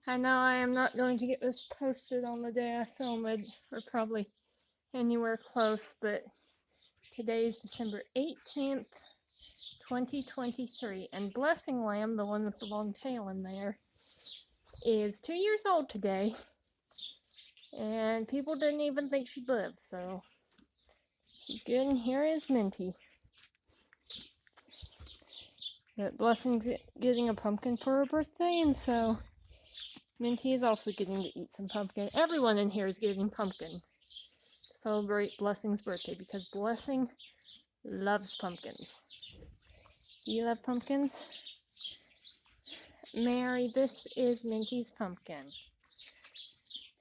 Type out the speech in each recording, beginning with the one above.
I know I am not going to get this posted on the day I film it, or probably anywhere close, but today is December 18th, 2023, and Blessing Lamb, the one with the long tail in there, is 2 years old today, and people didn't even think she'd live, so she's good, and here is Minty. But Blessing's getting a pumpkin for her birthday, and so Minty is also getting to eat some pumpkin. Everyone in here is getting pumpkin to celebrate Blessing's birthday because Blessing loves pumpkins. Do you love pumpkins? Mary, this is Minty's pumpkin.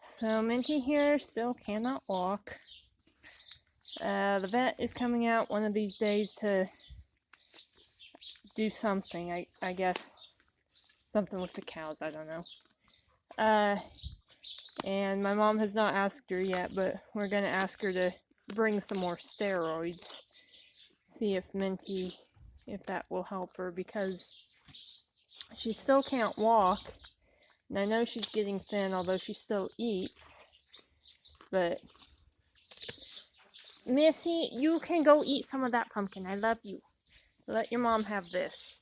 So Minty here still cannot walk. The vet is coming out one of these days to do something. I guess something with the cows. I don't know. And my mom has not asked her yet, but we're going to ask her to bring some more steroids. See if that will help her, because she still can't walk. And I know she's getting thin, although she still eats. But, Missy, you can go eat some of that pumpkin. I love you. Let your mom have this.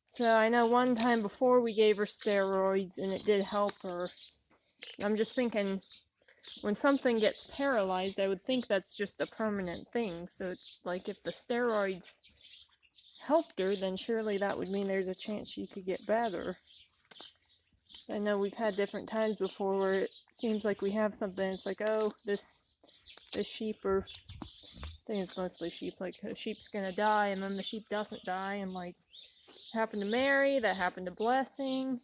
So I know one time before we gave her steroids, and it did help her. I'm just thinking, when something gets paralyzed, I would think that's just a permanent thing. So it's like if the steroids helped her, then surely that would mean there's a chance she could get better. I know we've had different times before where it seems like we have something, it's like, oh, this sheep, or I think it's mostly sheep, like a sheep's gonna die, and then the sheep doesn't die, and like, it happened to Mary, that happened to Blessing,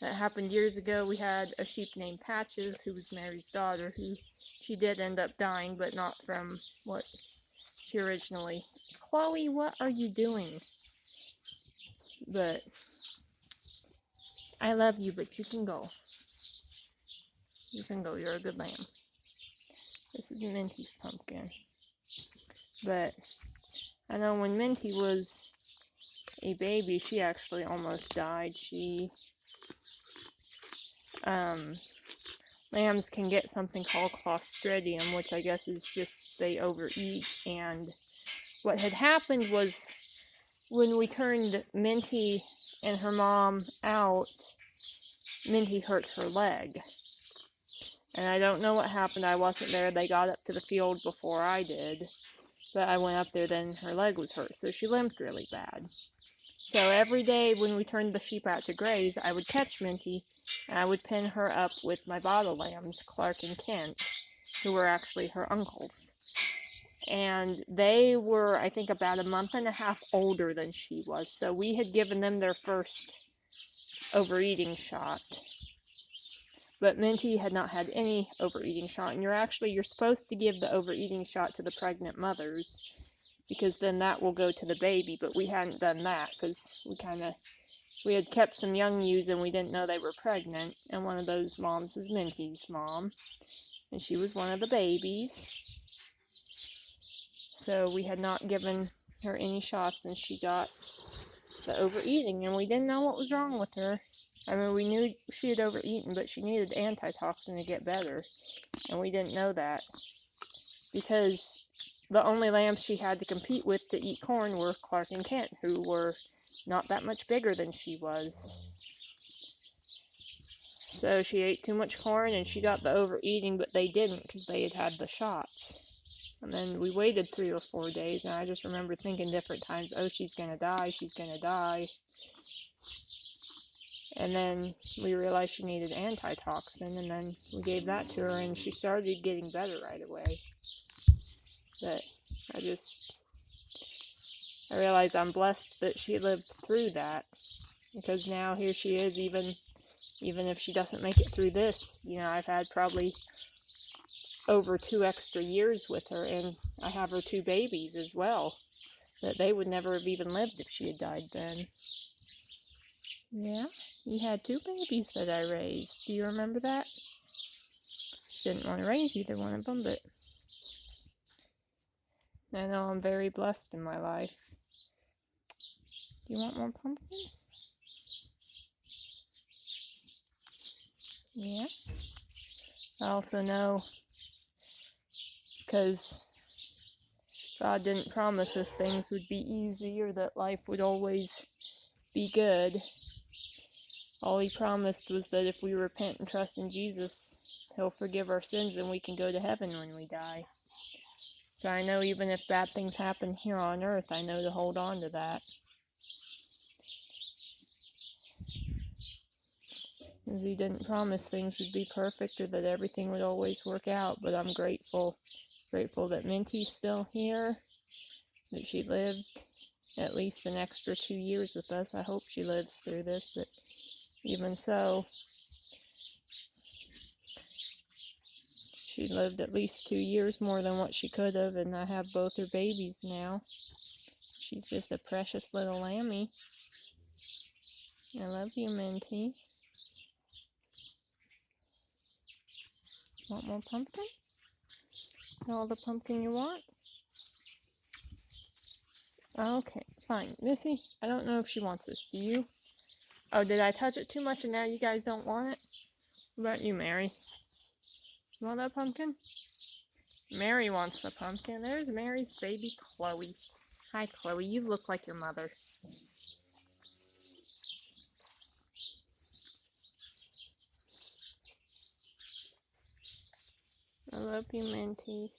that happened years ago. We had a sheep named Patches, who was Mary's daughter, who she did end up dying, but not from what she originally... Chloe, what are you doing? But I love you, but you can go. You can go, you're a good lamb. This is Minty's pumpkin. But I know when Minty was a baby, she actually almost died. Lambs can get something called Clostridium, which I guess is just they overeat. And what had happened was, when we turned Minty and her mom out, Minty hurt her leg. And I don't know what happened. I wasn't there. They got up to the field before I did. But I went up there, then her leg was hurt, so she limped really bad. So every day when we turned the sheep out to graze, I would catch Minty, and I would pin her up with my bottle lambs, Clark and Kent, who were actually her uncles. And they were, I think, about a month and a half older than she was, so we had given them their first overeating shot. But Minty had not had any overeating shot, and you're supposed to give the overeating shot to the pregnant mothers, because then that will go to the baby, but we hadn't done that, because we had kept some young ewes, and we didn't know they were pregnant, and one of those moms was Minty's mom, and she was one of the babies. So we had not given her any shots, and she got the overeating, and we didn't know what was wrong with her. I mean, we knew she had overeaten, but she needed antitoxin to get better, and we didn't know that, because the only lambs she had to compete with to eat corn were Clark and Kent, who were not that much bigger than she was. So she ate too much corn, and she got the overeating, but they didn't, because they had had the shots. And then we waited 3 or 4 days, and I just remember thinking different times, oh, she's gonna die, she's gonna die. And then we realized she needed antitoxin, and then we gave that to her, and she started getting better right away. But I realize I'm blessed that she lived through that, because now here she is, even if she doesn't make it through this, I've had probably over 2 extra years with her, and I have her 2 babies as well, that they would never have even lived if she had died then. Yeah, you had 2 babies that I raised. Do you remember that? She didn't want to raise either one of them, but I know I'm very blessed in my life. Do you want more pumpkin? Yeah. I also know because God didn't promise us things would be easy or that life would always be good. All He promised was that if we repent and trust in Jesus, He'll forgive our sins and we can go to heaven when we die. So I know even if bad things happen here on earth, I know to hold on to that. Because He didn't promise things would be perfect or that everything would always work out, but I'm grateful that Minty's still here, that she lived at least an extra 2 years with us. I hope she lives through this, but even so, she lived at least 2 years more than what she could have, and I have both her babies now. She's just a precious little lammy. I love you, Minty. Want more pumpkin? All the pumpkin you want? Okay, fine. Missy, I don't know if she wants this. Do you? Oh, did I touch it too much and now you guys don't want it? What about you, Mary? You want that pumpkin? Mary wants the pumpkin. There's Mary's baby, Chloe. Hi, Chloe. You look like your mother. I love you, Minty.